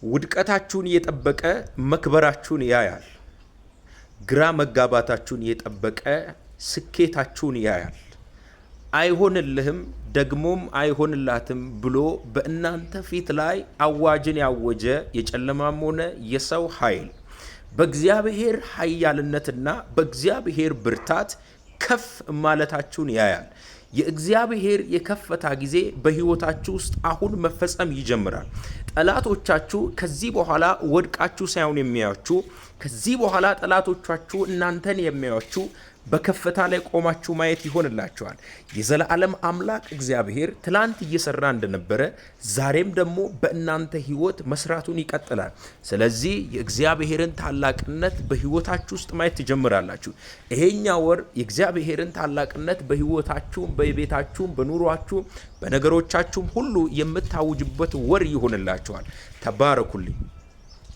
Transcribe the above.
ውድቀታችሁን የጠበቀ መክበራችሁን ያያል። ግራ መጋባታችሁን የጠበቀ ስኬታችሁን ያያል። አይሆንልህም ደግሞም አይሆንላትም ብሎ በእናንተ ፊት ላይ አዋጅን ያወጀ የጨለማም ሆነ የሰው ኃይል በእግዚአብሔር ኃያልነትና በእግዚአብሔር ብርታት ከፍ ማለታችሁን ያያል። የእግዚአብሔር የከፍታ ጊዜ በሕይወታችሁ ውስጥ አሁን መፈጸም ይጀምራል። ጠላቶቻችሁ ከዚህ በኋላ ወድቃችሁ ሳይሆን የሚያዩአችሁ፣ ከዚህ በኋላ ጠላቶቻችሁ እናንተን የሚያዩአችሁ በከፍታ ላይ ቆማችሁ ማየት ይሆንላችኋል። የዘላለም አምላክ እግዚአብሔር ትላንት እየሰራ እንደነበረ ዛሬም ደግሞ በእናንተ ሕይወት መስራቱን ይቀጥላል። ስለዚህ የእግዚአብሔርን ታላቅነት በሕይወታችሁ ውስጥ ማየት ትጀምራላችሁ። ይሄኛ ወር የእግዚአብሔርን ታላቅነት በሕይወታችሁም፣ በቤታችሁም፣ በኑሯችሁም፣ በነገሮቻችሁም ሁሉ የምታውጅበት ወር ይሆንላችኋል። ተባረኩልኝ።